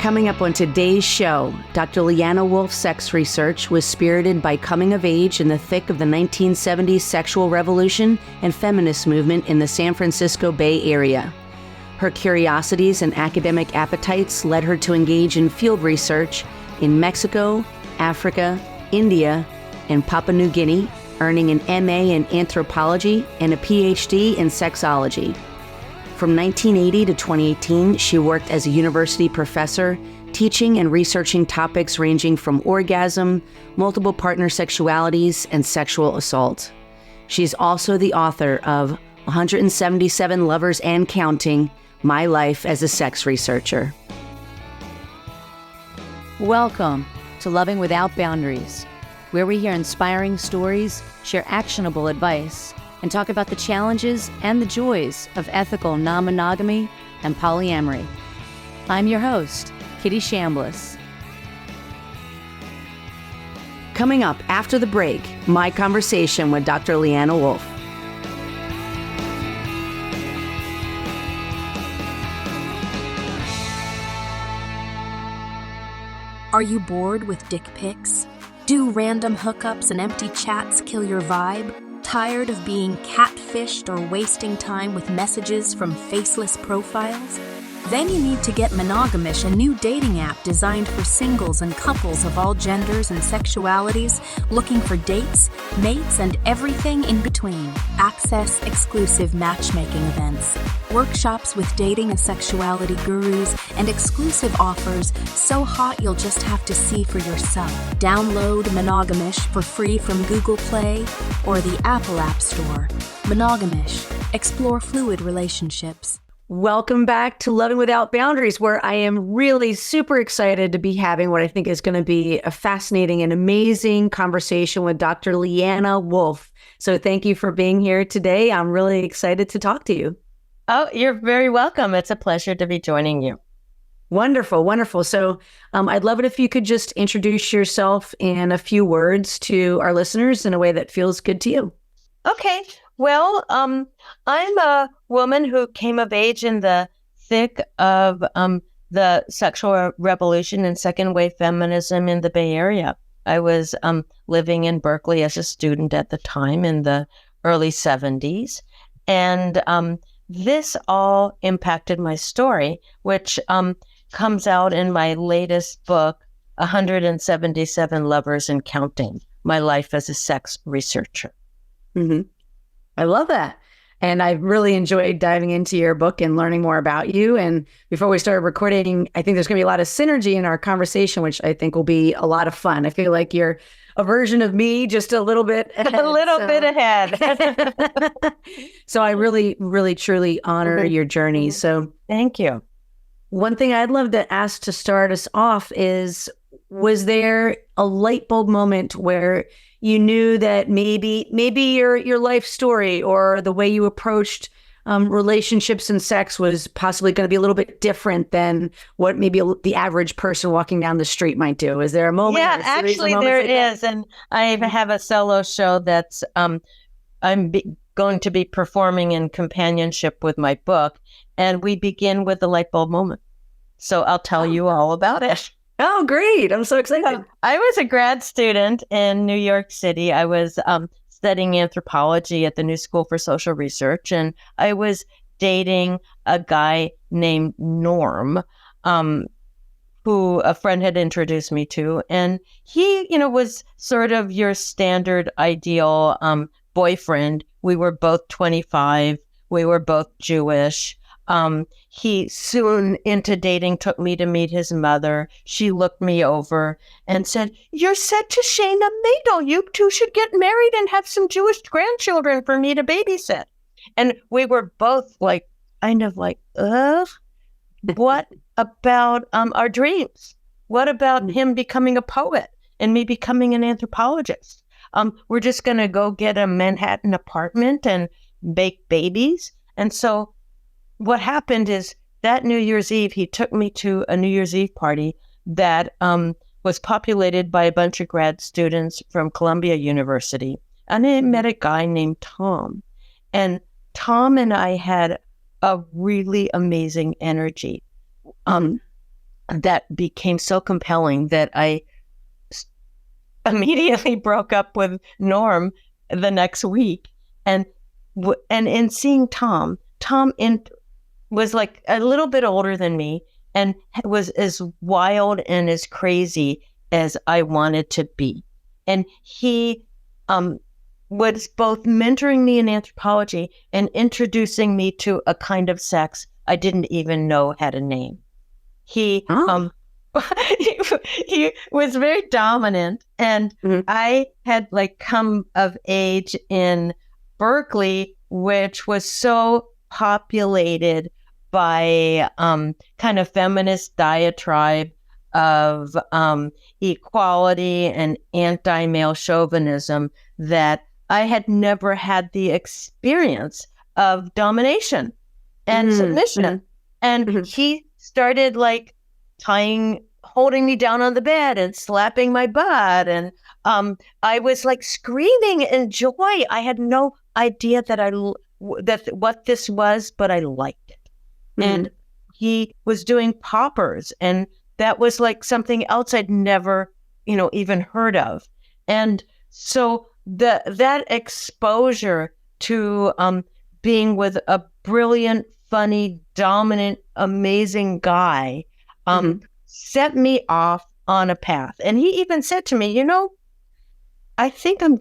Coming up on today's show, Dr. Leanna Wolfe's sex research was spirited by coming of age in the thick of the 1970s sexual revolution and feminist movement in the San Francisco Bay Area. Her curiosities and academic appetites led her to engage in field research in Mexico, Africa, India, and Papua New Guinea, earning an MA in anthropology and a PhD in sexology. From 1980 to 2018, she worked as a university professor, teaching and researching topics ranging from orgasm, multiple partner sexualities, and sexual assault. She's also the author of 177 Lovers and Counting: My Life as a Sex Researcher. Welcome to Loving Without Boundaries, where we hear inspiring stories, share actionable advice, and talk about the challenges and the joys of ethical non-monogamy and polyamory. I'm your host, Kitty Chambliss. Coming up after the break, my conversation with Dr. Leanna Wolfe. Are you bored with dick pics? Do random hookups and empty chats kill your vibe? Tired of being catfished or wasting time with messages from faceless profiles? Then you need to get Monogamish, a new dating app designed for singles and couples of all genders and sexualities looking for dates, mates, and everything in between. Access exclusive matchmaking events, workshops with dating and sexuality gurus, and exclusive offers so hot you'll just have to see for yourself. Download Monogamish for free from Google Play or the Apple App Store. Monogamish. Explore fluid relationships. Welcome back to Loving Without Boundaries, where I am really super excited to be having what I think is going to be a fascinating and amazing conversation with Dr. Leanna Wolfe. So thank you for being here today. I'm really excited to talk to you. Oh, you're very welcome. It's a pleasure to be joining you. Wonderful, wonderful. So I'd love it if you could just introduce yourself in a few words to our listeners in a way that feels good to you. Okay. Well, I'm a woman who came of age in the thick of the sexual revolution and second wave feminism in the Bay Area. I was living in Berkeley as a student at the time in the early 70s. And this all impacted my story, which comes out in my latest book, 177 Lovers and Counting: My Life as a Sex Researcher. Mm-hmm. I love that. And I really enjoyed diving into your book and learning more about you. And before we started recording, I think there's going to be a lot of synergy in our conversation, which I think will be a lot of fun. I feel like you're a version of me, just a little bit ahead. A little bit ahead. So I really, really, truly honor your journey. So thank you. One thing I'd love to ask to start us off is, was there a light bulb moment where you knew that maybe your life story or the way you approached relationships and sex was possibly going to be a little bit different than what maybe the average person walking down the street might do? Is there a moment? Yeah, actually there is. And I have a solo show that's going to be performing in companionship with my book. And we begin with the light bulb moment. So I'll tell you all about it. Oh, great. I'm so excited. I was a grad student in New York City. I was studying anthropology at the New School for Social Research, and I was dating a guy named Norm, who a friend had introduced me to. And he, was sort of your standard ideal boyfriend. We were both 25. We were both Jewish. He soon into dating took me to meet his mother. She looked me over and said, "You're set to Shayna Maidel. You two should get married and have some Jewish grandchildren for me to babysit." And we were both what about our dreams? What about him becoming a poet and me becoming an anthropologist? We're just going to go get a Manhattan apartment and bake babies. And so what happened is that New Year's Eve, he took me to a New Year's Eve party that was populated by a bunch of grad students from Columbia University. And I met a guy named Tom. And Tom and I had a really amazing energy. that became so compelling that I immediately broke up with Norm the next week. And in seeing Tom was like a little bit older than me and was as wild and as crazy as I wanted to be. And he was both mentoring me in anthropology and introducing me to a kind of sex I didn't even know had a name. He he was very dominant, and I had like come of age in Berkeley, which was so populated by kind of feminist diatribe of equality and anti-male chauvinism that I had never had the experience of domination and submission. And he started like holding me down on the bed and slapping my butt. And I was like screaming in joy. I had no idea that what this was, but I liked it. And he was doing poppers, and that was like something else I'd never, even heard of. And so that exposure to being with a brilliant, funny, dominant, amazing guy set me off on a path. And he even said to me, I think I'm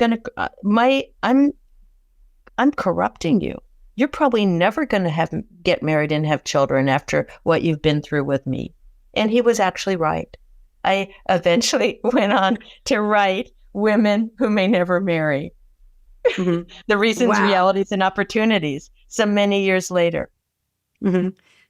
corrupting you. You're probably never going to get married and have children after what you've been through with me. And he was actually right. I eventually went on to write Women Who May Never Marry. The Reasons, Realities, and Opportunities, so many years later.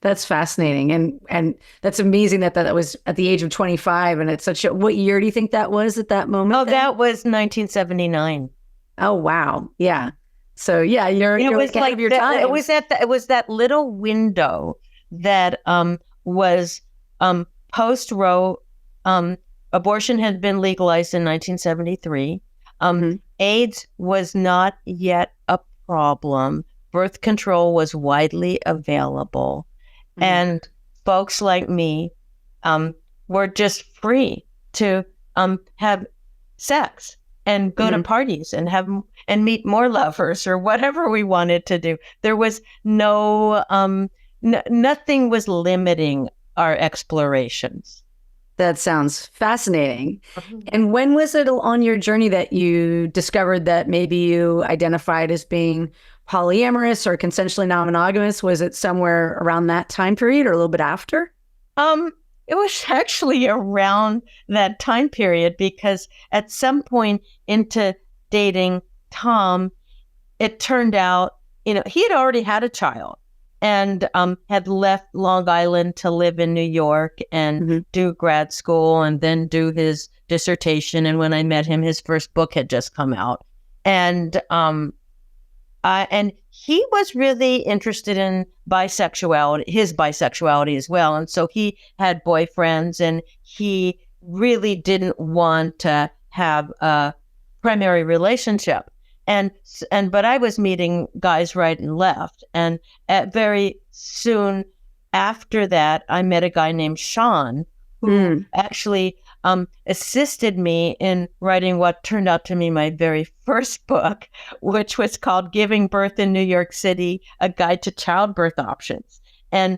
That's fascinating. And that's amazing that was at the age of 25. And it's what year do you think that was at that moment? Oh, that was 1979. Oh, wow. Yeah. So yeah, you're like ahead of your time. It was that little window that was post-Roe. Abortion had been legalized in 1973. AIDS was not yet a problem. Birth control was widely available. And folks like me were just free to have sex and go to parties and meet more lovers or whatever we wanted to do. There was nothing was limiting our explorations. That sounds fascinating. And when was it on your journey that you discovered that maybe you identified as being polyamorous or consensually non-monogamous? Was it somewhere around that time period or a little bit after? It was actually around that time period, because at some point into dating Tom, it turned out, he had already had a child and had left Long Island to live in New York and do grad school and then do his dissertation. And when I met him, his first book had just come out. And he was really interested in his bisexuality as well. And so he had boyfriends, and he really didn't want to have a primary relationship. But I was meeting guys right and left. And very soon after that, I met a guy named Sean, who actually assisted me in writing what turned out to be my very first book, which was called Giving Birth in New York City, A Guide to Childbirth Options. And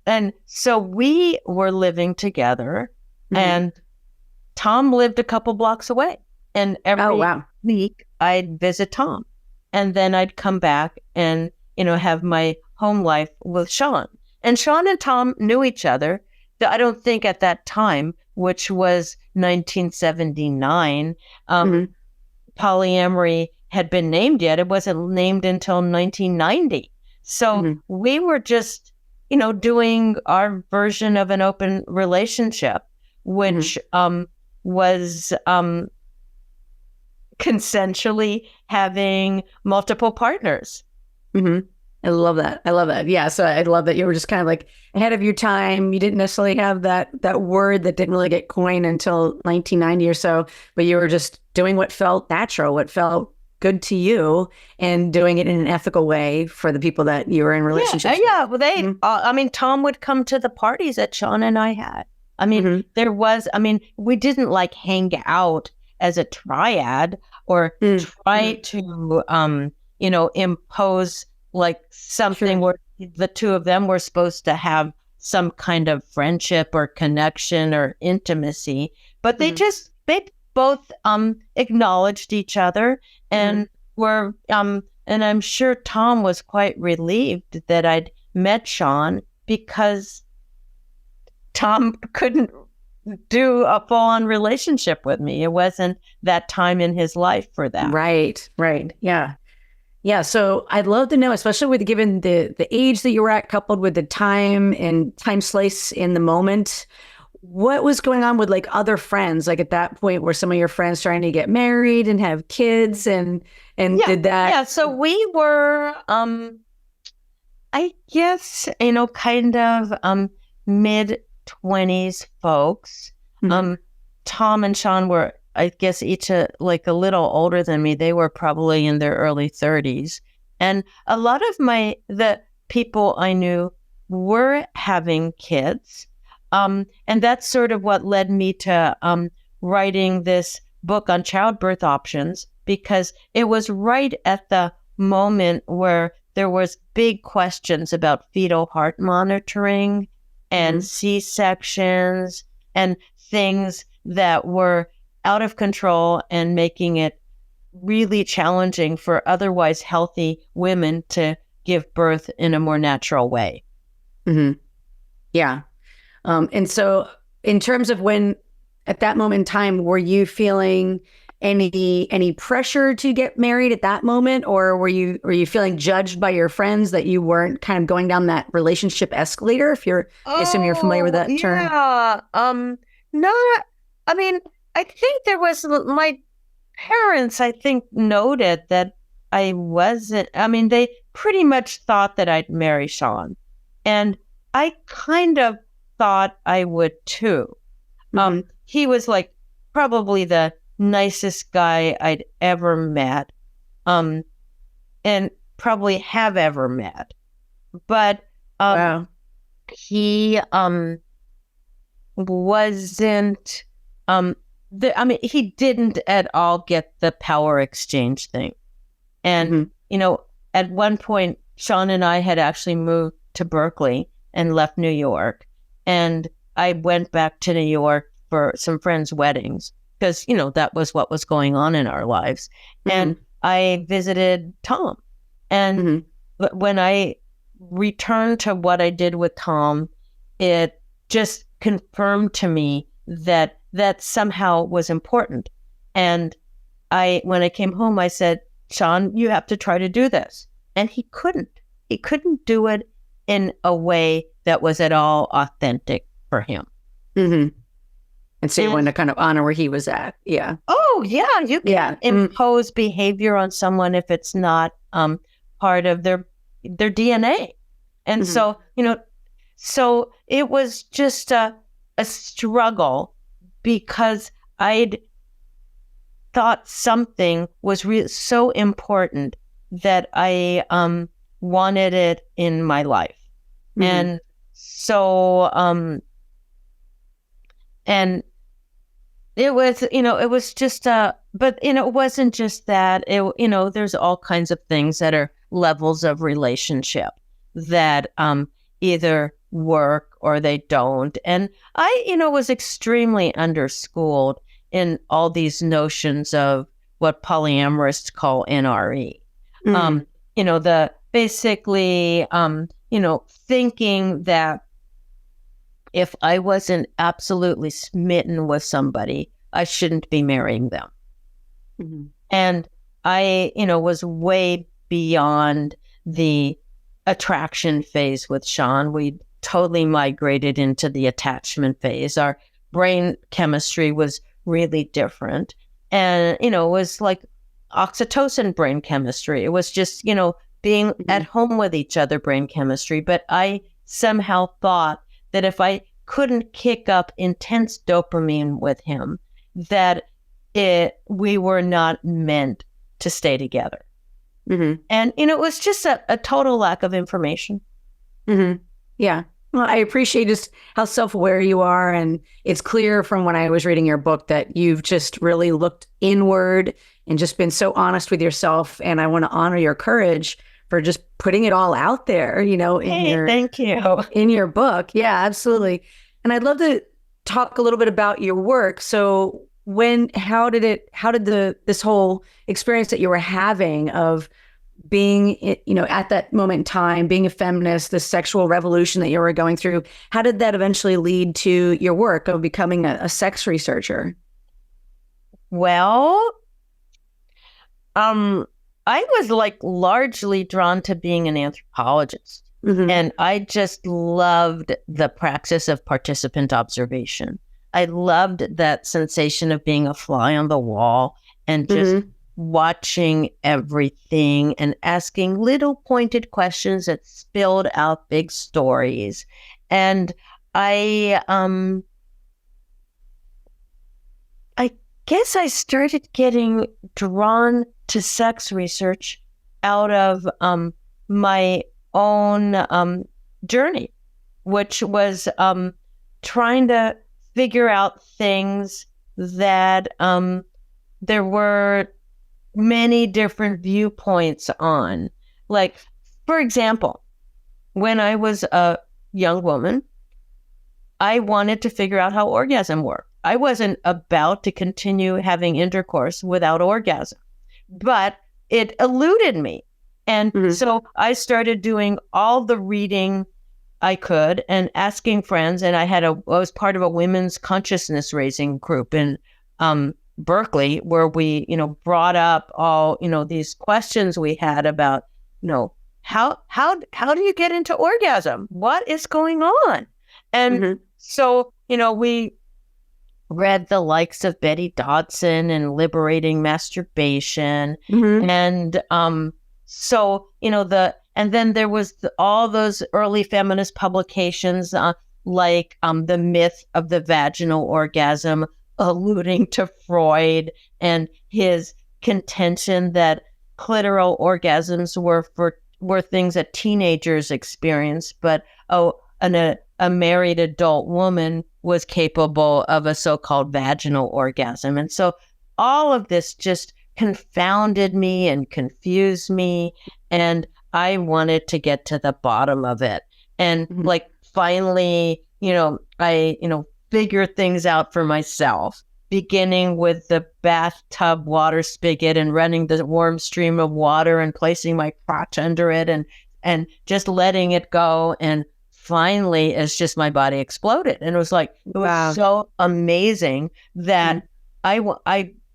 and so we were living together, and Tom lived a couple blocks away. And every week I'd visit Tom, and then I'd come back and, have my home life with Sean. And Sean and Tom knew each other. I don't think at that time, which was 1979, polyamory had been named yet. It wasn't named until 1990. So we were just, doing our version of an open relationship, which was consensually having multiple partners. I love that. Yeah. So I love that you were just kind of like ahead of your time. You didn't necessarily have that word that didn't really get coined until 1990 or so, but you were just doing what felt natural, what felt good to you and doing it in an ethical way for the people that you were in relationships with. Yeah. Well, I mean, Tom would come to the parties that Sean and I had. I mean, we didn't like hang out as a triad or try to, impose like something where the two of them were supposed to have some kind of friendship or connection or intimacy, but they both acknowledged each other and were, and I'm sure Tom was quite relieved that I'd met Sean, because Tom couldn't do a full-on relationship with me. It wasn't that time in his life for that. Right. Yeah. Yeah. So I'd love to know, especially with given the age that you were at, coupled with the time and time slice in the moment, what was going on with like other friends? Like at that point, were some of your friends trying to get married and have kids and did that? Yeah. So we were, I guess, kind of mid-20s folks. Tom and Sean were, I guess, each like a little older than me. They were probably in their early 30s. And a lot of the people I knew were having kids. And that's sort of what led me to writing this book on childbirth options, because it was right at the moment where there was big questions about fetal heart monitoring and C-sections and things that were out of control and making it really challenging for otherwise healthy women to give birth in a more natural way. Yeah. And so in terms of when, at that moment in time, were you feeling any pressure to get married at that moment? Or were you feeling judged by your friends that you weren't kind of going down that relationship escalator? I assume you're familiar with that term. I think there was, my parents, I think, noted that I wasn't, they pretty much thought that I'd marry Sean. And I kind of thought I would too. He was like probably the nicest guy I'd ever met, and probably have ever met. But Wow. He wasn't, he didn't at all get the power exchange thing. And, at one point, Sean and I had actually moved to Berkeley and left New York. And I went back to New York for some friends' weddings because, that was what was going on in our lives. And I visited Tom. And when I returned to what I did with Tom, it just confirmed to me that somehow was important. And when I came home, I said, Sean, you have to try to do this. And he couldn't do it in a way that was at all authentic for him. And so you wanted to kind of honor where he was at. Yeah. Oh, yeah. You can't impose behavior on someone if it's not part of their DNA. And so, so it was just a struggle, because I'd thought something was so important that I wanted it in my life. And so, and it was, it was just but, it wasn't just that. There's all kinds of things that are levels of relationship that either work or they don't. And I, was extremely underschooled in all these notions of what polyamorists call NRE. Basically, thinking that if I wasn't absolutely smitten with somebody, I shouldn't be marrying them. And I, was way beyond the attraction phase with Sean. We totally migrated into the attachment phase. Our brain chemistry was really different. And, it was like oxytocin brain chemistry. It was just, being at home with each other brain chemistry. But I somehow thought that if I couldn't kick up intense dopamine with him, that we were not meant to stay together. Mm-hmm. And, it was just a total lack of information. Mm-hmm. Yeah. Well, I appreciate just how self-aware you are. And it's clear from when I was reading your book that you've just really looked inward and just been so honest with yourself. And I want to honor your courage for just putting it all out there, Thank you. In your book. Yeah, absolutely. And I'd love to talk a little bit about your work. So how did this whole experience that you were having of being, at that moment in time, being a feminist, the sexual revolution that you were going through, how did that eventually lead to your work of becoming a sex researcher? Well, I was largely drawn to being an anthropologist. Mm-hmm. And I just loved the praxis of participant observation. I loved that sensation of being a fly on the wall and just watching everything and asking little pointed questions that spilled out big stories. And I guess I started getting drawn to sex research out of my own journey, which was trying to figure out things that there were many different viewpoints on. Like, for example, when I was a young woman, I wanted to figure out how orgasm worked. I wasn't about to continue having intercourse without orgasm, but it eluded me. And so I started doing all the reading I could and asking friends. And I was part of a women's consciousness raising group in Berkeley, where we, brought up all, these questions we had about, how do you get into orgasm? What is going on? And so, we read the likes of Betty Dodson and Liberating Masturbation. And so, and then there was all those early feminist publications like The Myth of the Vaginal Orgasm, alluding to Freud and his contention that clitoral orgasms were things that teenagers experienced, but a married adult woman was capable of a so-called vaginal orgasm. And so all of this just confounded me and confused me, and I wanted to get to the bottom of it. And finally, I figured things out for myself, beginning with the bathtub water spigot and running the warm stream of water and placing my crotch under it and just letting it go. And finally, it's just my body exploded. And it was was so amazing that I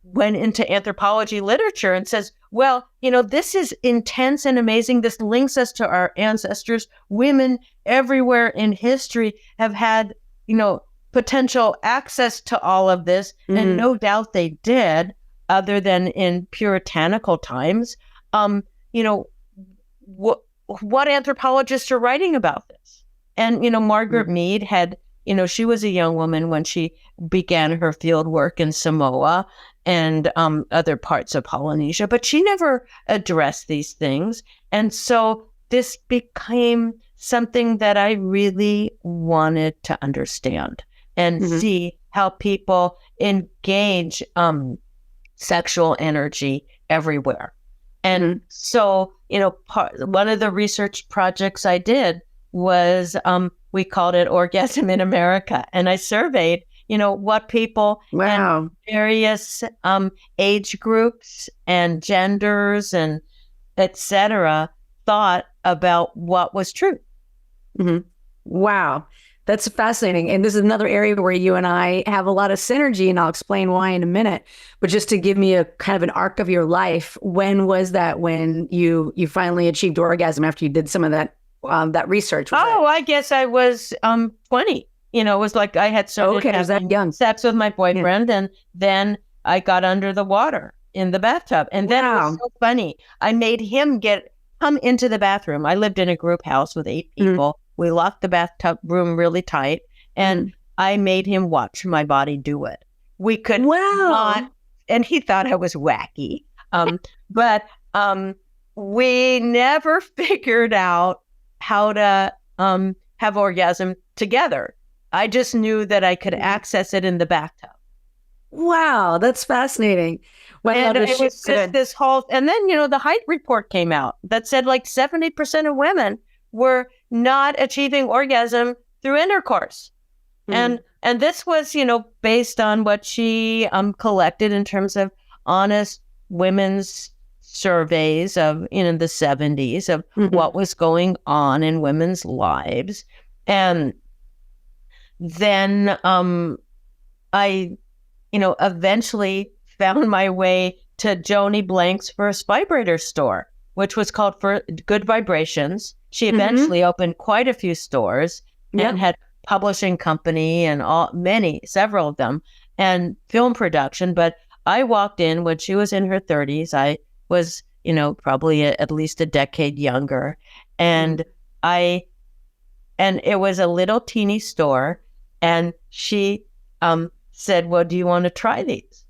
went into anthropology literature and says, well, this is intense and amazing. This links us to our ancestors. Women everywhere in history have had, potential access to all of this. And no doubt they did, other than in puritanical times. What anthropologists are writing about this? And, Margaret Mead had, she was a young woman when she began her field work in Samoa and other parts of Polynesia, but she never addressed these things. And so this became something that I really wanted to understand and see how people engage sexual energy everywhere. And so, one of the research projects I did was we called it Orgasm in America. And I surveyed, what people in various age groups and genders and et cetera thought about what was true. Wow. That's fascinating. And this is another area where you and I have a lot of synergy, and I'll explain why in a minute. But just to give me a kind of an arc of your life, when was that when you finally achieved orgasm after you did some of that research? I guess I was 20. It was like I had started having sex with my boyfriend, and then I got under the water in the bathtub. And then it was so funny. I made him come into the bathroom. I lived in a group house with 8 people. We locked the bathtub room really tight, and I made him watch my body do it. We could not, and he thought I was wacky. But we never figured out how to have orgasm together. I just knew that I could access it in the bathtub. Wow, that's fascinating. And it was just this whole, and then, the height report came out that said like 70% of women were not achieving orgasm through intercourse. And this was, based on what she collected in terms of honest women's surveys of, in the 70s of what was going on in women's lives. And then I, eventually found my way to Joni Blank's first vibrator store, which was called For Good Vibrations. She eventually opened quite a few stores and had publishing company and several of them, and film production. But I walked in when she was in her 30s. I was, probably at least a decade younger. And it was a little teeny store. And she said, well, do you want to try these?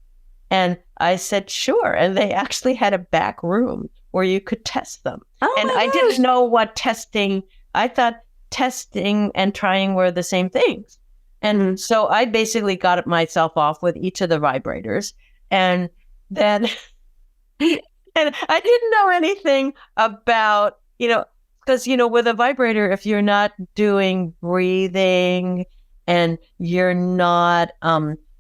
And I said, sure. And they actually had a back room where you could test them. And I didn't know what testing, I thought testing and trying were the same things. And so I basically got myself off with each of the vibrators. And then, and I didn't know anything about, because, with a vibrator, if you're not doing breathing and you're not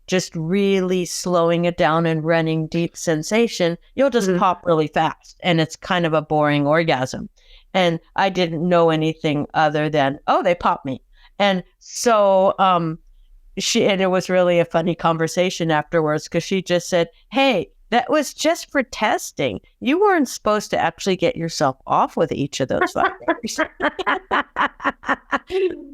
just really slowing it down and running deep sensation, you'll just pop really fast. And it's kind of a boring orgasm. And I didn't know anything other than, they popped me. And so and it was really a funny conversation afterwards, because she just said, hey, that was just for testing. You weren't supposed to actually get yourself off with each of those vibrators.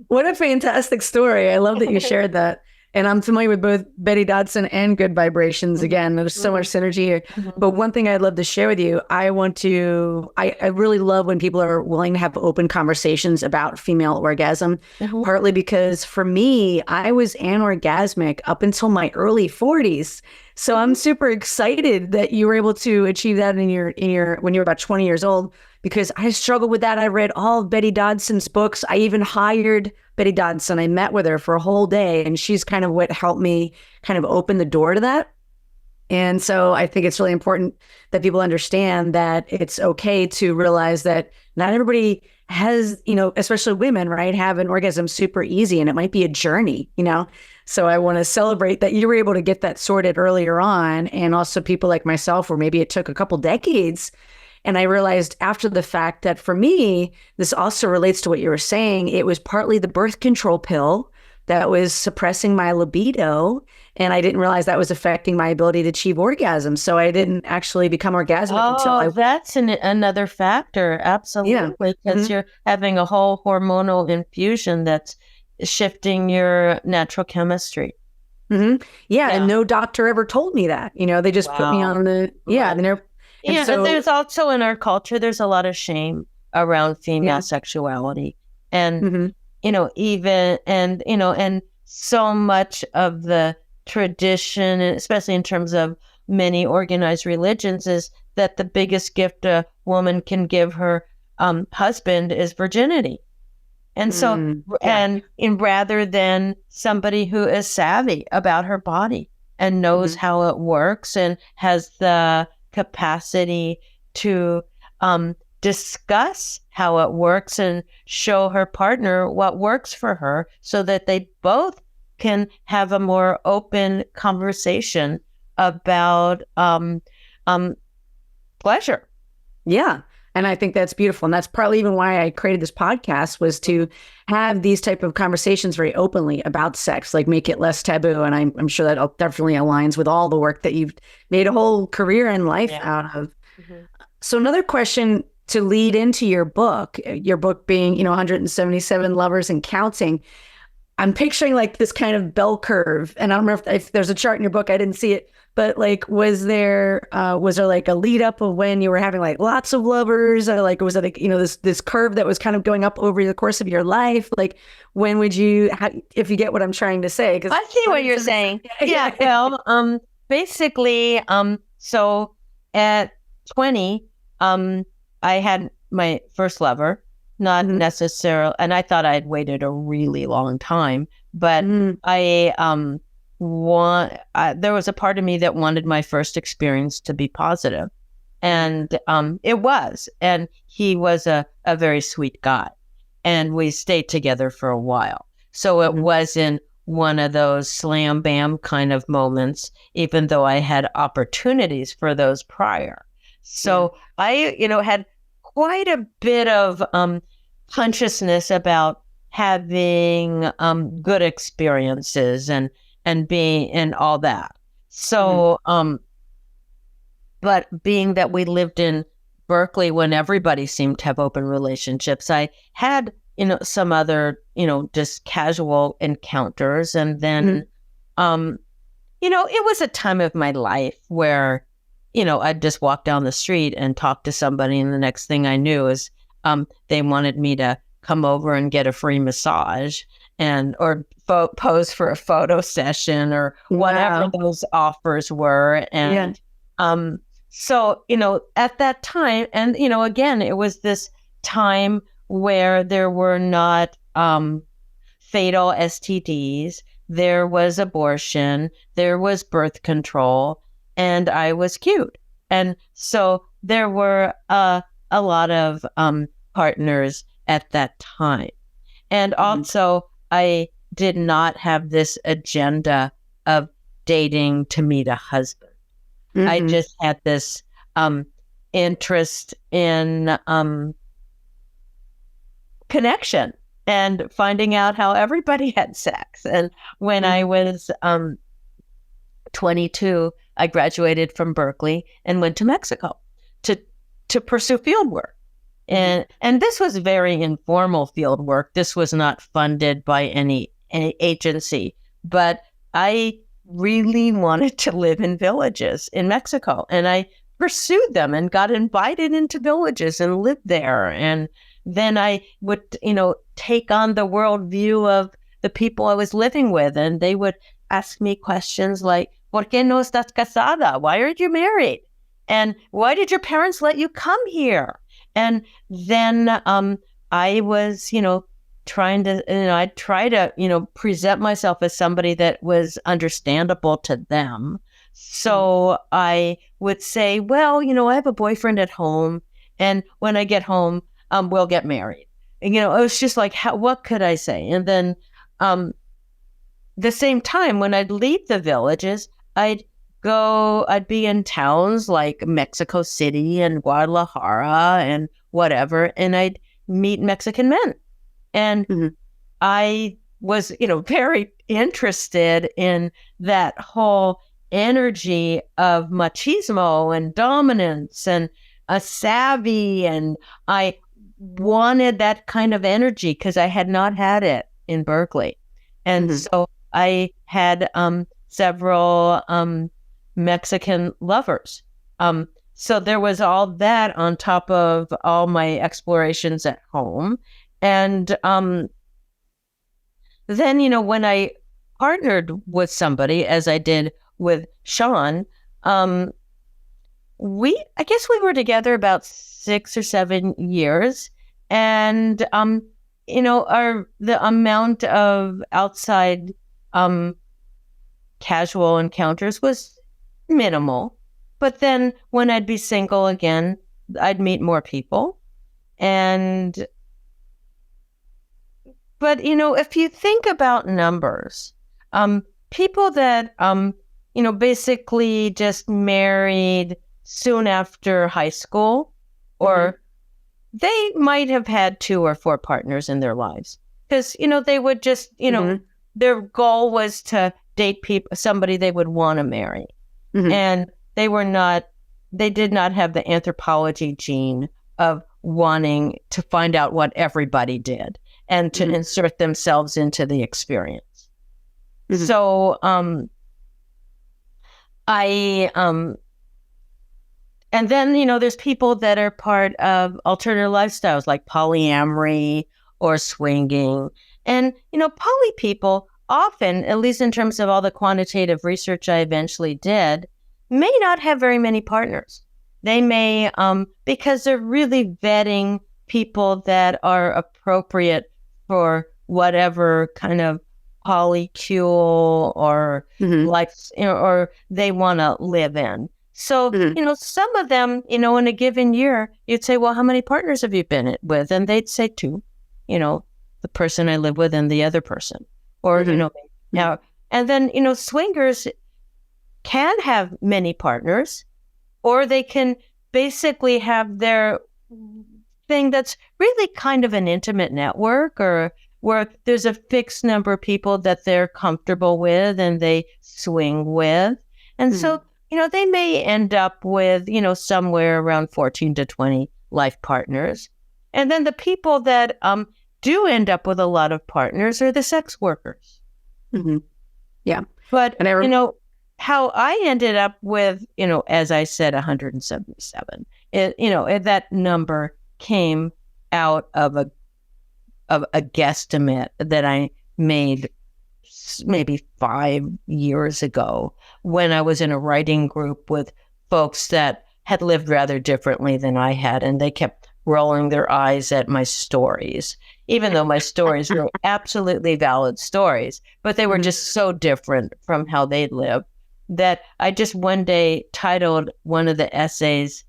What a fantastic story. I love that you shared that. And I'm familiar with both Betty Dodson and Good Vibrations. Again, there's so much synergy here. But one thing I'd love to share with you, I really love when people are willing to have open conversations about female orgasm, partly because for me, I was anorgasmic up until my early 40s. So I'm super excited that you were able to achieve that when you were about 20 years old, because I struggled with that. I read all of Betty Dodson's books. I even hired Betty Dodson. I met with her for a whole day, and she's kind of what helped me kind of open the door to that. And so I think it's really important that people understand that it's okay to realize that not everybody has, especially women, right, have an orgasm super easy, and it might be a journey, So I want to celebrate that you were able to get that sorted earlier on, and also people like myself, where maybe it took a couple decades. And I realized after the fact that for me, this also relates to what you were saying. It was partly the birth control pill that was suppressing my libido. And I didn't realize that was affecting my ability to achieve orgasm. So I didn't actually become orgasmic until that's another factor. Absolutely. Because you're having a whole hormonal infusion that's shifting your natural chemistry. Yeah. And no doctor ever told me that. They just put me on the, And there's also in our culture, there's a lot of shame around female sexuality. And, and so much of the tradition, especially in terms of many organized religions, is that the biggest gift a woman can give her husband is virginity. And so, and rather than somebody who is savvy about her body and knows how it works and has the capacity to discuss how it works and show her partner what works for her, so that they both can have a more open conversation about pleasure. Yeah. And I think that's beautiful. And that's probably even why I created this podcast, was to have these type of conversations very openly about sex, like make it less taboo. And I'm sure that definitely aligns with all the work that you've made a whole career and life out of. So another question to lead into your book being, 177 lovers and counting. I'm picturing like this kind of bell curve. And I don't remember if there's a chart in your book. I didn't see it. But like, was there like a lead up of when you were having like lots of lovers, or like, was it like, this curve that was kind of going up over the course of your life? Like, when would you, if you get what I'm trying to say? 'Cause I see what you're saying. Yeah. Well, basically, so at 20, I had my first lover, not necessarily, and I thought I'd waited a really long time, but there was a part of me that wanted my first experience to be positive. And it was. And he was a very sweet guy. And we stayed together for a while. So it wasn't one of those slam bam kind of moments, even though I had opportunities for those prior. So I, had quite a bit of consciousness about having good experiences and being and all that. So, but being that we lived in Berkeley when everybody seemed to have open relationships, I had, some other, just casual encounters. And then, it was a time of my life where, I'd just walk down the street and talk to somebody. And the next thing I knew is they wanted me to come over and get a free massage or pose for a photo session or whatever those offers were. And so, at that time, and, again, it was this time where there were not fatal STDs, there was abortion, there was birth control, and I was cute. And so there were a lot of partners at that time. And also, I did not have this agenda of dating to meet a husband. I just had this interest in connection and finding out how everybody had sex. And when I was 22, I graduated from Berkeley and went to Mexico to pursue field work. And this was very informal field work. This was not funded by any agency, but I really wanted to live in villages in Mexico. And I pursued them and got invited into villages and lived there. And then I would, take on the worldview of the people I was living with. And they would ask me questions like, ¿Por qué no estás casada? Why aren't you married? And why did your parents let you come here? And then I was, trying to, I'd try to, present myself as somebody that was understandable to them. So I would say, well, I have a boyfriend at home, and when I get home, we'll get married. And, it was just like, what could I say? And then the same time, when I'd leave the villages, I'd be in towns like Mexico City and Guadalajara and whatever, and I'd meet Mexican men. And I was, very interested in that whole energy of machismo and dominance and a savvy. And I wanted that kind of energy because I had not had it in Berkeley. And so I had several Mexican lovers. So there was all that on top of all my explorations at home. And then, when I partnered with somebody, as I did with Sean, I guess we were together about 6 or 7 years. And, the amount of outside casual encounters was minimal. But then when I'd be single again, I'd meet more people. But, if you think about numbers, people that, basically just married soon after high school, or they might have had 2 or 4 partners in their lives. Because, they would just, their goal was to date somebody they would want to marry. And they did not have the anthropology gene of wanting to find out what everybody did and to insert themselves into the experience. So, and then, there's people that are part of alternative lifestyles like polyamory or swinging. And, poly people often, at least in terms of all the quantitative research I eventually did, may not have very many partners. they may, because they're really vetting people that are appropriate for whatever kind of polycule or life, or they want to live in. So, some of them, in a given year, you'd say, well, how many partners have you been with? And they'd say two, the person I live with and the other person. Or, now, and then, swingers can have many partners, or they can basically have their thing that's really kind of an intimate network, or where there's a fixed number of people that they're comfortable with and they swing with. And so, they may end up with, somewhere around 14 to 20 life partners. And then the people that do end up with a lot of partners are the sex workers. Yeah. But, how I ended up with, as I said, 177, that number came out of a guesstimate that I made maybe 5 years ago when I was in a writing group with folks that had lived rather differently than I had, and they kept rolling their eyes at my stories, even though my stories were absolutely valid stories, but they were just so different from how they'd lived that I just one day titled one of the essays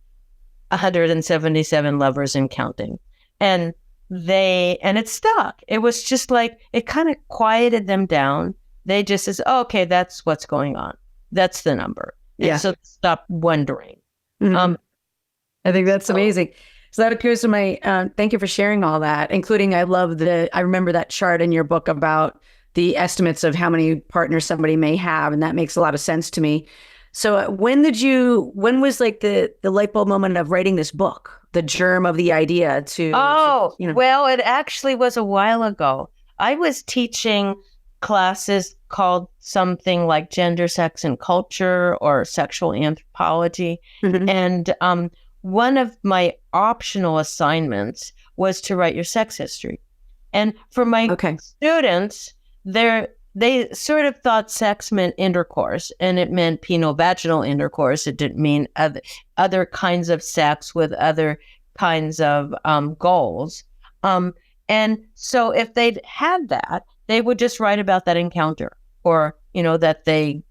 177 Lovers and Counting. And it stuck. It was just like, it kind of quieted them down. They just says, oh, okay, that's what's going on. That's the number. Yeah. And so stop wondering. I think that's amazing. So that occurs to my, thank you for sharing all that, including I remember that chart in your book about the estimates of how many partners somebody may have. And that makes a lot of sense to me. So when was like the light bulb moment of writing this book, the germ of the idea well, it actually was a while ago. I was teaching classes called something like Gender, Sex, and Culture or Sexual Anthropology. And one of my optional assignments was to write your sex history. And for my students, they sort of thought sex meant intercourse, and it meant penile-vaginal intercourse. It didn't mean other kinds of sex with other kinds of goals. And so if they'd had that, they would just write about that encounter, or, that they,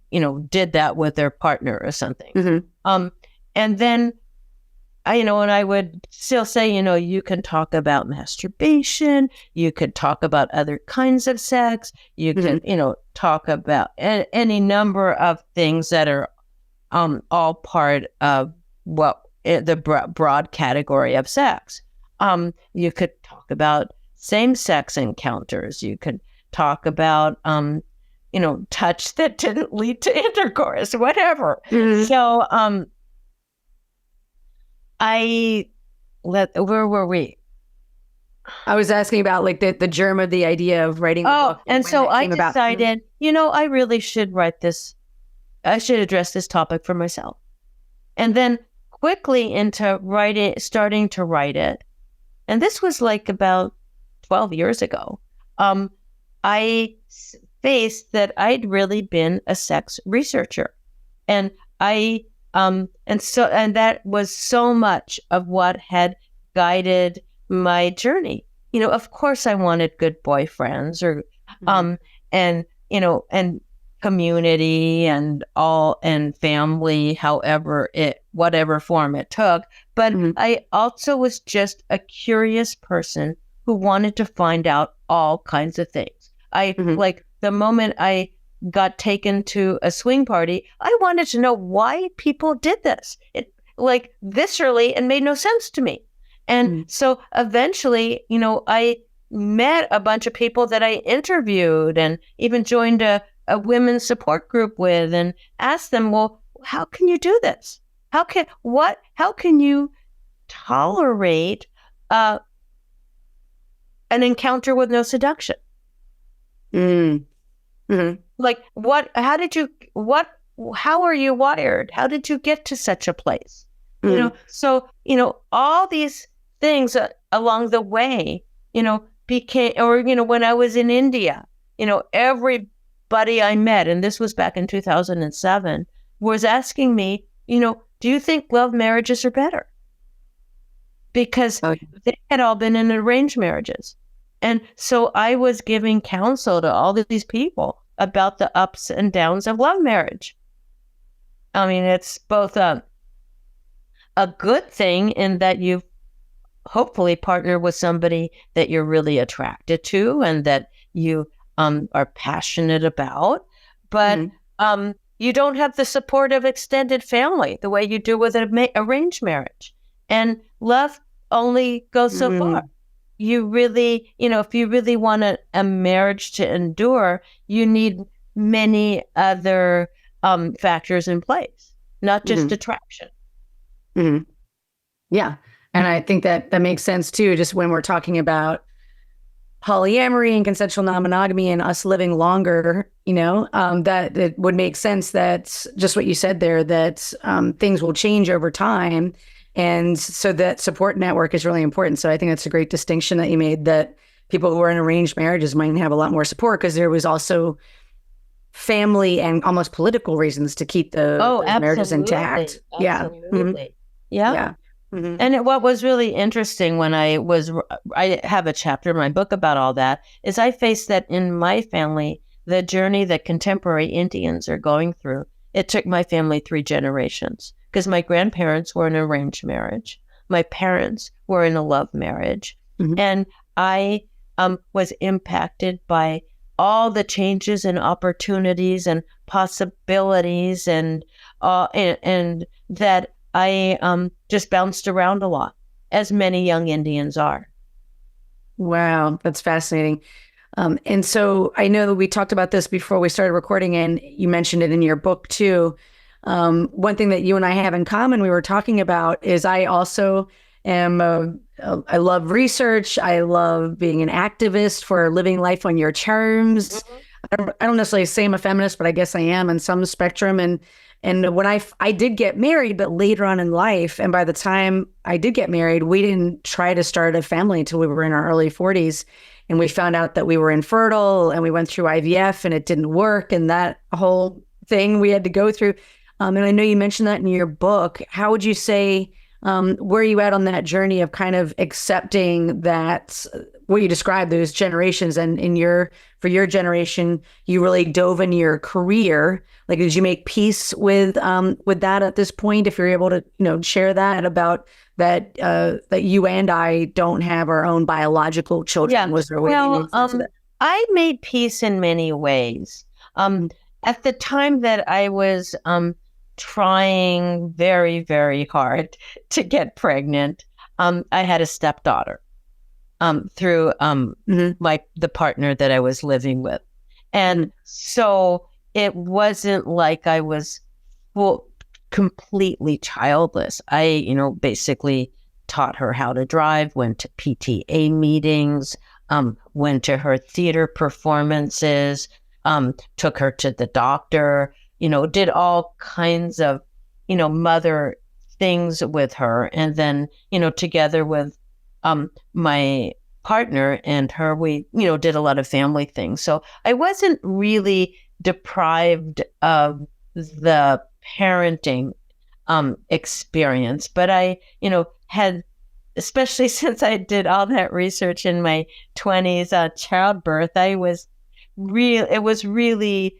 did that with their partner or something. And then and I would still say, you can talk about masturbation, you could talk about other kinds of sex, you can, talk about any number of things that are all part of the broad category of sex. You could talk about same-sex encounters, you could talk about, touch that didn't lead to intercourse, whatever. So, where were we? I was asking about like the germ of the idea of writing a book. And so I decided, I really should write this. I should address this topic for myself. And then quickly into starting to write it. And this was like about 12 years ago. I faced that I'd really been a sex researcher. And and that was so much of what had guided my journey. Of course I wanted good boyfriends or, and community and family, whatever form it took. But I also was just a curious person who wanted to find out all kinds of things. Like the moment I got taken to a swing party, I wanted to know why people did this. It like viscerally and made no sense to me. And so eventually, I met a bunch of people that I interviewed and even joined a women's support group with and asked them, well, how can you do this? How can you tolerate an encounter with no seduction? Like how are you wired? How did you get to such a place? So, all these things along the way, became, or, when I was in India, everybody I met, and this was back in 2007, was asking me, do you think love marriages are better? Because they had all been in arranged marriages. And so I was giving counsel to all of these people about the ups and downs of love marriage. I mean, it's both a good thing in that you've hopefully partner with somebody that you're really attracted to and that you are passionate about, but you don't have the support of extended family the way you do with an arranged marriage. And love only goes so far. You really, if you really want a marriage to endure, you need many other factors in place, not just attraction. Yeah. And I think that makes sense too, just when we're talking about polyamory and consensual non-monogamy and us living longer, that it would make sense that just what you said there, that things will change over time. And so that support network is really important. So I think that's a great distinction that you made, that people who are in arranged marriages might have a lot more support because there was also family and almost political reasons to keep the marriages intact. Absolutely. Yeah. And what was really interesting when I have a chapter in my book about all that, is I faced that in my family, the journey that contemporary Indians are going through, it took my family 3 generations because my grandparents were in an arranged marriage. My parents were in a love marriage. And I was impacted by all the changes and opportunities and possibilities and that I just bounced around a lot, as many young Indians are. Wow, that's fascinating. And so I know that we talked about this before we started recording, and you mentioned it in your book too. One thing that you and I have in common, we were talking about, is I also am I love research. I love being an activist for living life on your terms. I don't necessarily say I'm a feminist, but I guess I am in some spectrum. And when I did get married, but later on in life, and by the time I did get married, we didn't try to start a family until we were in our early 40s. And we found out that we were infertile, and we went through IVF and it didn't work. And that whole thing we had to go through. And I know you mentioned that in your book. How would you say, where are you at on that journey of kind of accepting that, what you described, those generations, and for your generation, you really dove into your career. Like, did you make peace with that at this point? If you're able to, share that about that, that you and I don't have our own biological children. Yeah. Was there a way I made peace in many ways. At the time that I was trying very, very hard to get pregnant, I had a stepdaughter through the partner that I was living with. And so it wasn't like I was completely childless. I, basically taught her how to drive, went to PTA meetings, went to her theater performances, took her to the doctor, did all kinds of, mother things with her. And then, together with my partner and her, we, did a lot of family things. So I wasn't really deprived of the parenting experience, but I, had, especially since I did all that research in my 20s, childbirth, it was really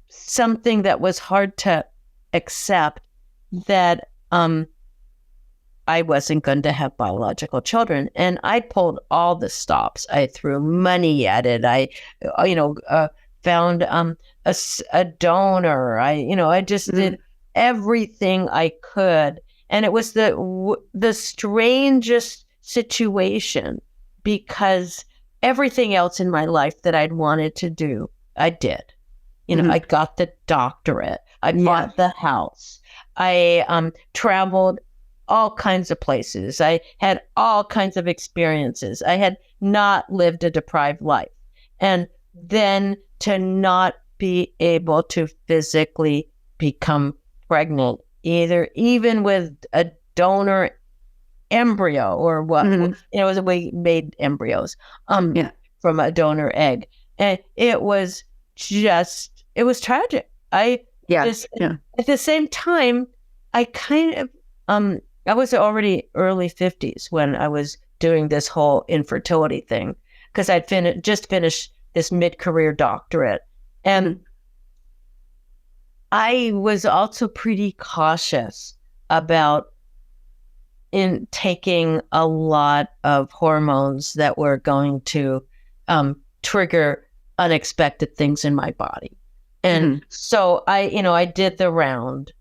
something that was hard to accept, that I wasn't going to have biological children. And I pulled all the stops. I threw money at it. I, found a donor. I just did everything I could. And it was the strangest situation, because everything else in my life that I'd wanted to do, I did. I got the doctorate. I bought the house. I traveled all kinds of places. I had all kinds of experiences. I had not lived a deprived life. And then to not be able to physically become pregnant, even with a donor embryo or what, we made embryos from a donor egg. And it was tragic. I Yeah. This, Yeah. at the same time, I kind of, I was already early 50s when I was doing this whole infertility thing, because I'd just finished this mid-career doctorate. And I was also pretty cautious about in taking a lot of hormones that were going to trigger unexpected things in my body. And so I did the round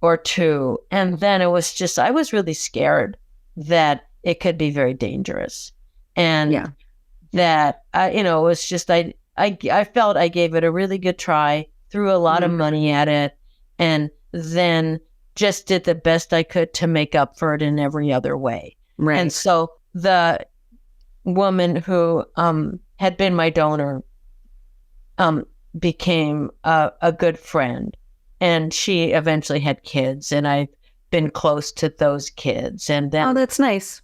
or two, and then it was just, I was really scared that it could be very dangerous. And that, it was just, I felt I gave it a really good try, threw a lot of money at it, and then just did the best I could to make up for it in every other way. Right. And so the woman who had been my donor became a good friend, and she eventually had kids, and I've been close to those kids. And then, oh, that's nice.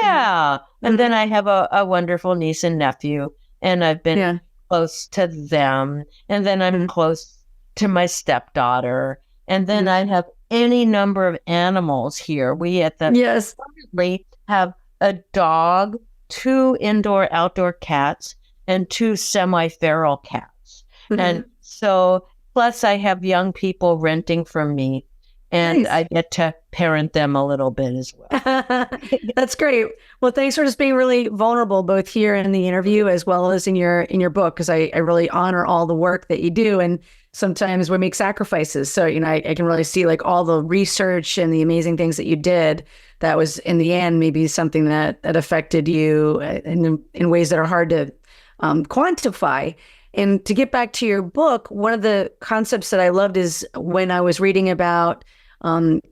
Yeah. And then I have a wonderful niece and nephew, and I've been close to them. And then I'm close to my stepdaughter. And then I have any number of animals here. We at the family have a dog, 2 indoor-outdoor cats, and 2 semi-feral cats. And so, plus I have young people renting from me, and I get to parent them a little bit as well. That's great. Well, thanks for just being really vulnerable, both here in the interview as well as in your book, because I really honor all the work that you do. And sometimes we make sacrifices. So, I can really see like all the research and the amazing things that you did that was in the end maybe something that affected you in ways that are hard to quantify. And to get back to your book, one of the concepts that I loved is when I was reading about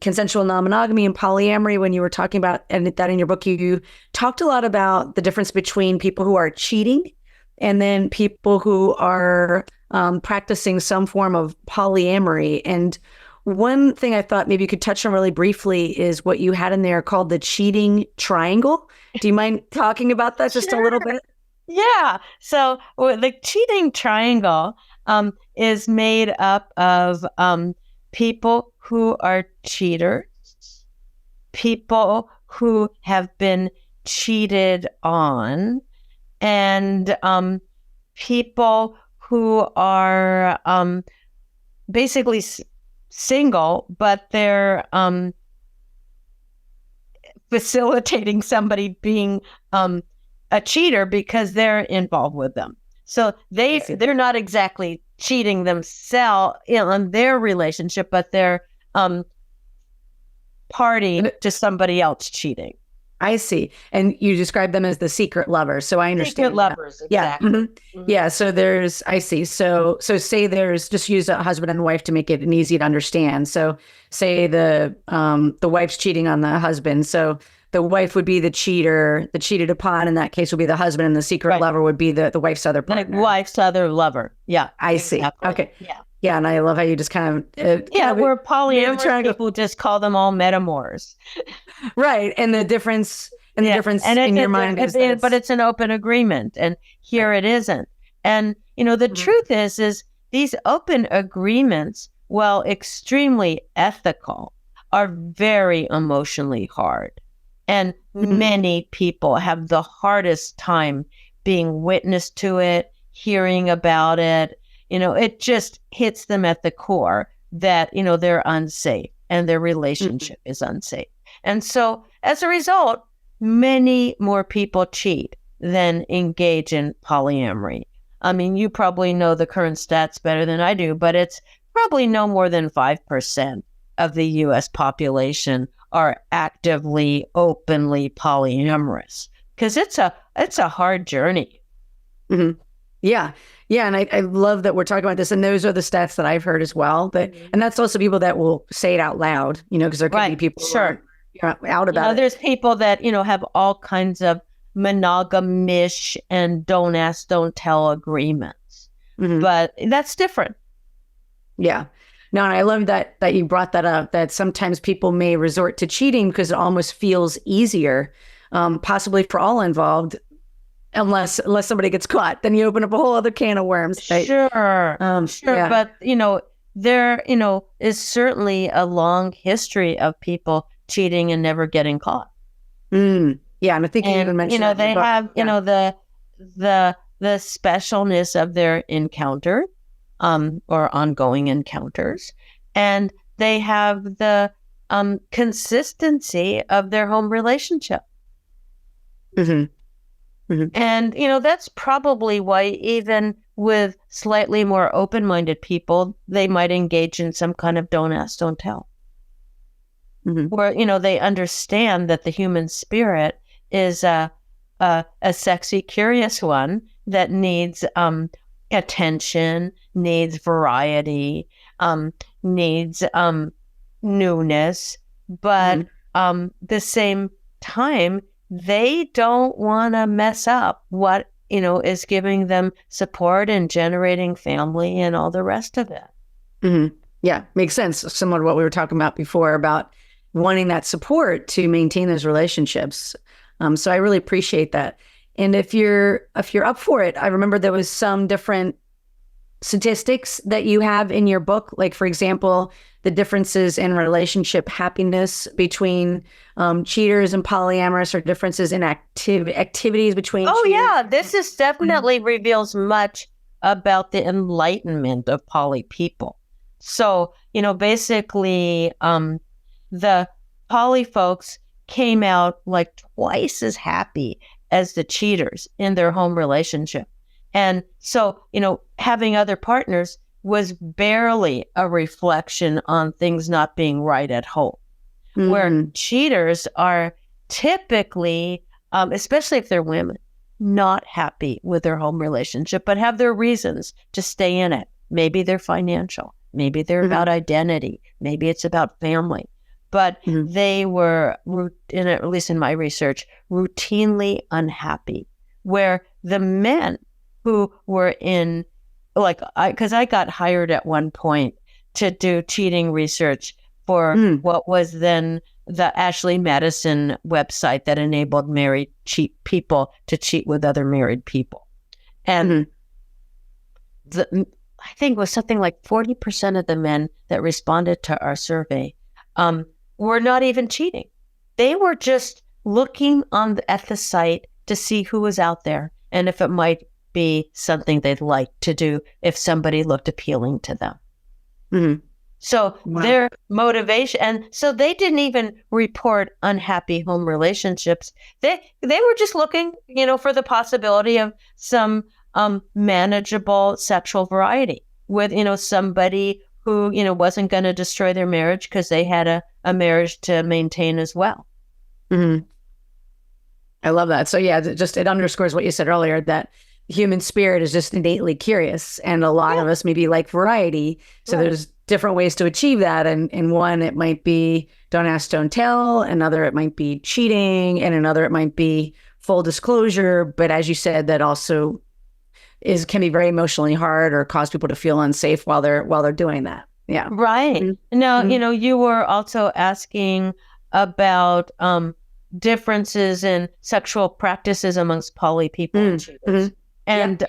consensual non-monogamy and polyamory, when you were talking about, and that in your book, you talked a lot about the difference between people who are cheating and then people who are practicing some form of polyamory. And one thing I thought maybe you could touch on really briefly is what you had in there called the cheating triangle. Do you mind talking about that just a little bit? Yeah. So the cheating triangle is made up of people who are cheaters, people who have been cheated on, and people who are basically single, but they're facilitating somebody being a cheater because they're involved with them. So they're not exactly cheating themselves in their relationship, but they're party to somebody else cheating. I see. And you describe them as the secret lovers. So I understand. Secret lovers, exactly. Yeah. Yeah. So I see. So say there's, just use a husband and wife to make it an easy to understand. So say the wife's cheating on the husband. So the wife would be the cheater, the cheated upon in that case would be the husband, and the secret lover would be the wife's other partner. The wife's other lover. Yeah. I see. Okay. Yeah. Yeah. And I love how you just kind of, we're polyamorous people just call them all metamors. Right. And the difference in your mind is but it's an open agreement, and here it isn't. And, the truth is these open agreements, while extremely ethical, are very emotionally hard. And many people have the hardest time being witness to it, hearing about it. It just hits them at the core that, they're unsafe and their relationship is unsafe. And so as a result, many more people cheat than engage in polyamory. I mean, you probably know the current stats better than I do, but it's probably no more than 5% of the U.S. population are actively, openly polyamorous, because it's a hard journey. Yeah. Yeah. And I love that we're talking about this. And those are the stats that I've heard as well. But and that's also people that will say it out loud, because there could be people who are out about it. There's people that, have all kinds of monogamish and don't ask, don't tell agreements. But that's different. Yeah. No, and I love that you brought that up, that sometimes people may resort to cheating because it almost feels easier, possibly for all involved, unless somebody gets caught. Then you open up a whole other can of worms. Right? Sure. Yeah. But, there, is certainly a long history of people cheating and never getting caught. Yeah, and I think you even mentioned that they have, the specialness of their encounter, or ongoing encounters, and they have the consistency of their home relationship. And, that's probably why even with slightly more open-minded people, they might engage in some kind of don't ask, don't tell. Where, they understand that the human spirit is a sexy, curious one that needs attention, needs variety, needs newness, but the same time, they don't want to mess up what, is giving them support and generating family and all the rest of it. Yeah, makes sense. Similar to what we were talking about before about wanting that support to maintain those relationships. So I really appreciate that. And if you're up for it, I remember there was some different statistics that you have in your book, like, for example, the differences in relationship happiness between cheaters and polyamorous, or differences in activities between cheaters. Yeah, this is definitely reveals much about the enlightenment of poly people. So, basically, the poly folks came out like twice as happy as the cheaters in their home relationship. And so, having other partners was barely a reflection on things not being right at home. Where cheaters are typically, especially if they're women, not happy with their home relationship, but have their reasons to stay in it. Maybe they're financial. Maybe they're about identity. Maybe it's about family. But they were, at least in my research, routinely unhappy. Where the men who were in, because I got hired at one point to do cheating research for what was then the Ashley Madison website that enabled married people to cheat with other married people. And I think it was something like 40% of the men that responded to our survey were not even cheating. They were just looking at the site to see who was out there and if it might be something they'd like to do if somebody looked appealing to them. So their motivation, and so they didn't even report unhappy home relationships. They were just looking, for the possibility of some manageable sexual variety with, somebody who, wasn't going to destroy their marriage because they had a marriage to maintain as well. I love that. So yeah, it underscores what you said earlier, that the human spirit is just innately curious, and a lot of us maybe like variety. So there's different ways to achieve that. And one, it might be don't ask, don't tell. Another, it might be cheating. And another, it might be full disclosure. But as you said, that also can be very emotionally hard or cause people to feel unsafe while they're doing that. Yeah. Right. Now, you were also asking about differences in sexual practices amongst poly people and cheaters. And,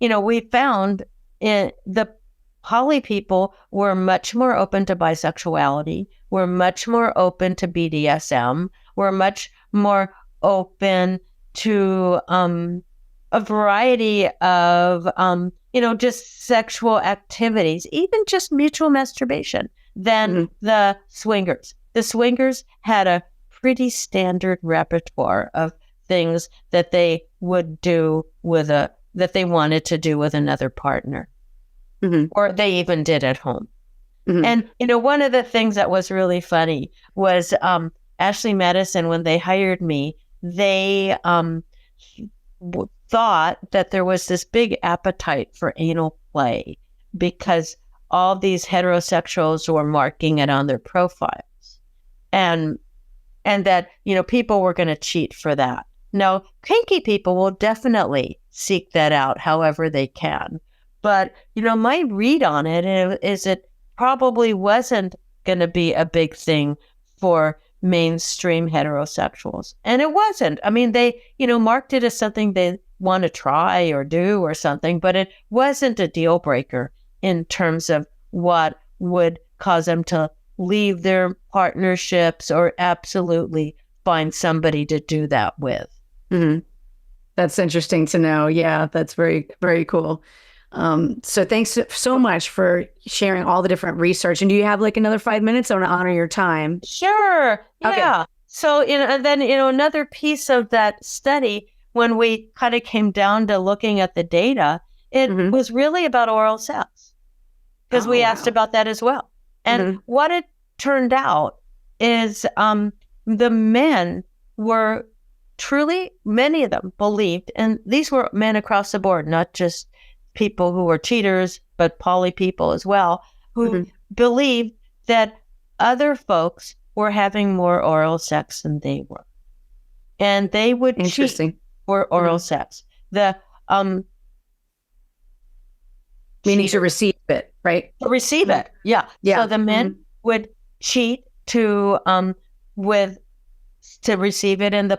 we found the poly people were much more open to bisexuality, were much more open to BDSM, were much more open to a variety of, just sexual activities, even just mutual masturbation, than the swingers. The swingers had a pretty standard repertoire of things that they would do that they wanted to do with another partner, or they even did at home. And, one of the things that was really funny was Ashley Madison, when they hired me, they thought that there was this big appetite for anal play because all these heterosexuals were marking it on their profiles. And that, people were going to cheat for that. Now, kinky people will definitely seek that out however they can. But, my read on it is it probably wasn't going to be a big thing for mainstream heterosexuals. And it wasn't. I mean, they, marked it as something they want to try or do or something, but it wasn't a deal breaker in terms of what would cause them to leave their partnerships or absolutely find somebody to do that with. Mm-hmm. That's interesting to know. Yeah, that's very, very cool. So thanks so much for sharing all the different research. And do you have like another 5 minutes? I want to honor your time. Sure. Yeah. Okay. So, and then, another piece of that study, when we kind of came down to looking at the data, it was really about oral sex, because we asked about that as well. And what it turned out is the men were truly, many of them believed, and these were men across the board, not just people who were cheaters, but poly people as well, who believed that other folks were having more oral sex than they were. And they would cheat for oral sex. The meaning to receive it, right? To receive it, yeah. So the men would cheat to receive it, and the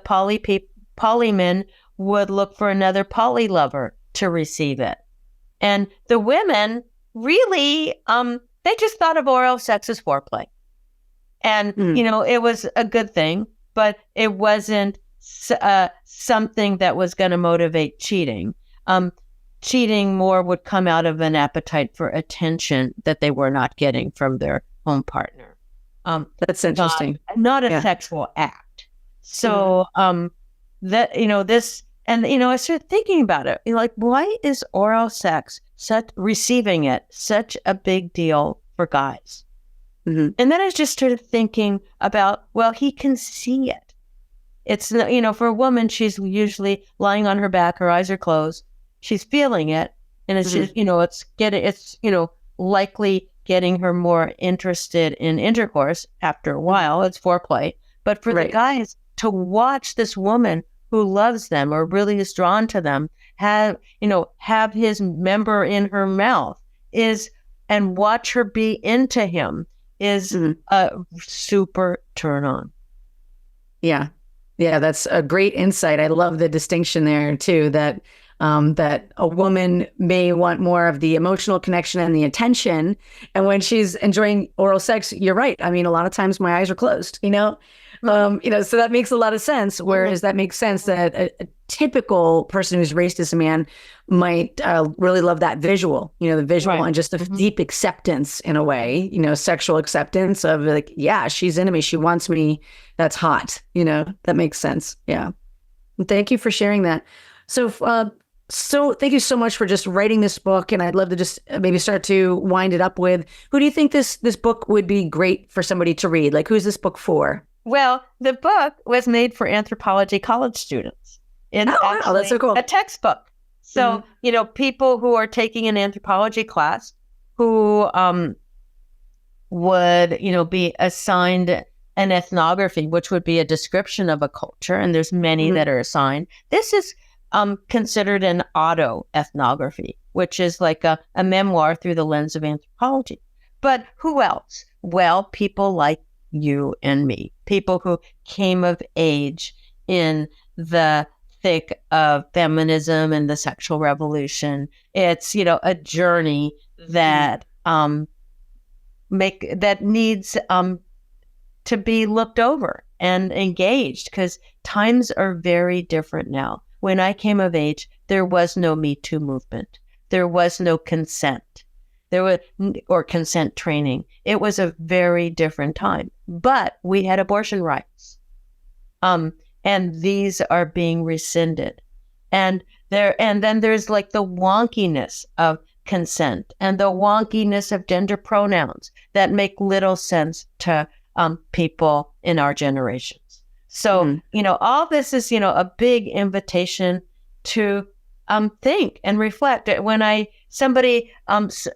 poly men would look for another poly lover to receive it. And the women really, they just thought of oral sex as foreplay. And, it was a good thing, but it wasn't something that was going to motivate cheating. Cheating more would come out of an appetite for attention that they were not getting from their home partner. That's interesting. Not a sexual act. So that, this, and, I started thinking about it. Like, why is oral sex, receiving it, such a big deal for guys? And then I just started thinking about, well, he can see it. It's, for a woman, she's usually lying on her back, her eyes are closed. She's feeling it. And it's just, it's likely getting her more interested in intercourse after a while. It's foreplay. But for the guys to watch this woman who loves them or really is drawn to them have his member in her mouth and watch her be into him is a super turn on. Yeah. Yeah, that's a great insight. I love the distinction there too, that that a woman may want more of the emotional connection and the attention. And when she's enjoying oral sex, you're right. I mean, a lot of times my eyes are closed, so that makes a lot of sense. Whereas that makes sense that a typical person who's raised as a man might really love that visual, the visual and just the deep acceptance in a way, sexual acceptance of like, yeah, she's into me. She wants me. That's hot. That makes sense. Yeah. Thank you for sharing that. So thank you so much for just writing this book. And I'd love to just maybe start to wind it up with, who do you think this book would be great for somebody to read? Like, who's this book for? Well, the book was made for anthropology college students. It's that's so cool. A textbook. So, people who are taking an anthropology class who would, be assigned an ethnography, which would be a description of a culture. And there's many that are assigned. This is considered an autoethnography, which is like a memoir through the lens of anthropology. But who else? Well, people like you and me, people who came of age in the thick of feminism and the sexual revolution. It's, a journey that needs to be looked over and engaged, because times are very different now. When I came of age, there was no Me Too movement. There was no consent. Or consent training. It was a very different time, but we had abortion rights. And these are being rescinded. And then there's like the wonkiness of consent and the wonkiness of gender pronouns that make little sense to people in our generations. So, all this is, a big invitation to think and reflect. When somebody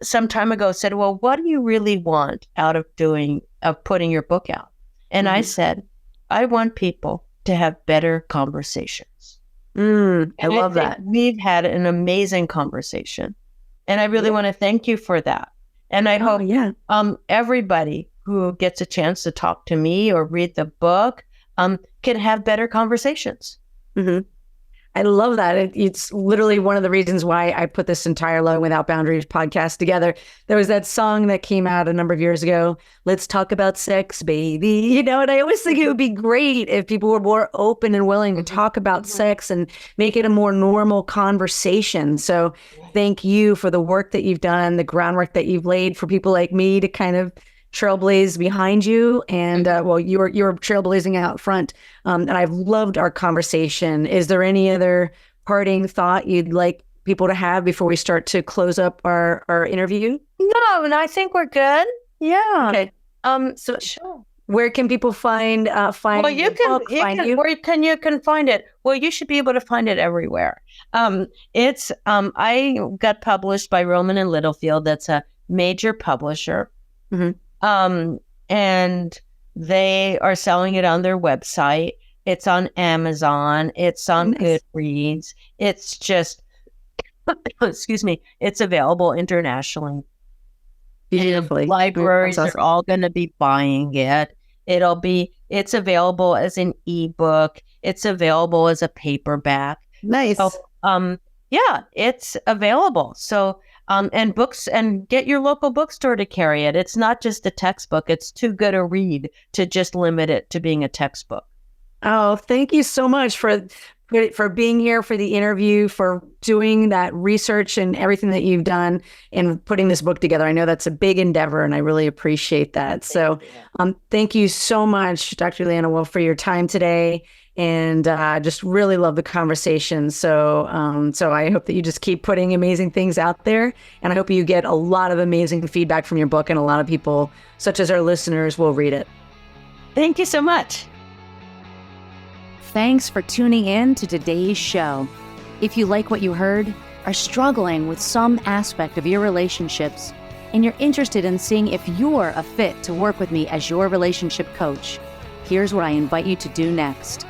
some time ago said, well, what do you really want out of putting your book out? And I said, I want people to have better conversations. I love that. We've had an amazing conversation. And I really want to thank you for that. And I hope everybody who gets a chance to talk to me or read the book can have better conversations. I love that. It's literally one of the reasons why I put this entire Loving Without Boundaries podcast together. There was that song that came out a number of years ago, Let's Talk About Sex, Baby. You know, and I always think it would be great if people were more open and willing to talk about sex and make it a more normal conversation. So thank you for the work that you've done, the groundwork that you've laid for people like me to kind of trailblaze behind you, and well, you're trailblazing out front, and I've loved our conversation. Is there any other parting thought you'd like people to have before we start to close up our interview? No, I think we're good. Yeah. Okay. So sure. Where can people find Well, you can find it. Well, you should be able to find it everywhere. It's I got published by Rowman and Littlefield. That's a major publisher. Mm-hmm. And they are selling it on their website. It's on Amazon. It's on Goodreads. It's just, excuse me, it's available internationally. Beautifully. Libraries are all going to be buying it. It's available as an ebook. It's available as a paperback. Nice. So, yeah, it's available. So, and books, and get your local bookstore to carry it. It's not just a textbook. It's too good a read to just limit it to being a textbook. Oh, thank you so much for being here, for the interview, for doing that research and everything that you've done and putting this book together. I know that's a big endeavor, and I really appreciate that. So thank you so much, Dr. Leanna Wolfe, for your time today. And just really love the conversation. So I hope that you just keep putting amazing things out there. And I hope you get a lot of amazing feedback from your book, and a lot of people, such as our listeners, will read it. Thank you so much. Thanks for tuning in to today's show. If you like what you heard, are struggling with some aspect of your relationships, and you're interested in seeing if you're a fit to work with me as your relationship coach, here's what I invite you to do next.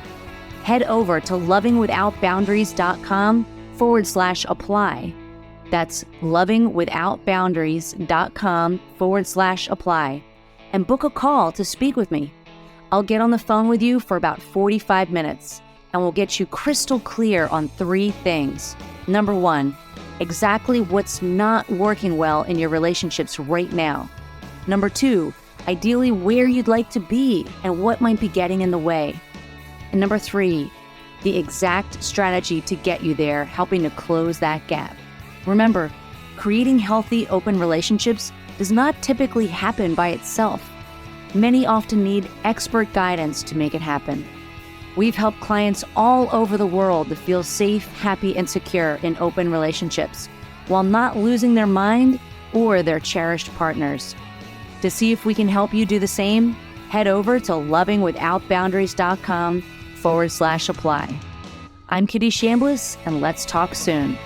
Head over to lovingwithoutboundaries.com/apply. That's lovingwithoutboundaries.com/apply, and book a call to speak with me. I'll get on the phone with you for about 45 minutes, and we'll get you crystal clear on 3 things. Number 1, exactly what's not working well in your relationships right now. Number 2, ideally where you'd like to be and what might be getting in the way. And number 3, the exact strategy to get you there, helping to close that gap. Remember, creating healthy, open relationships does not typically happen by itself. Many often need expert guidance to make it happen. We've helped clients all over the world to feel safe, happy, and secure in open relationships, while not losing their mind or their cherished partners. To see if we can help you do the same, head over to lovingwithoutboundaries.com/apply. I'm Kitty Chambliss, and let's talk soon.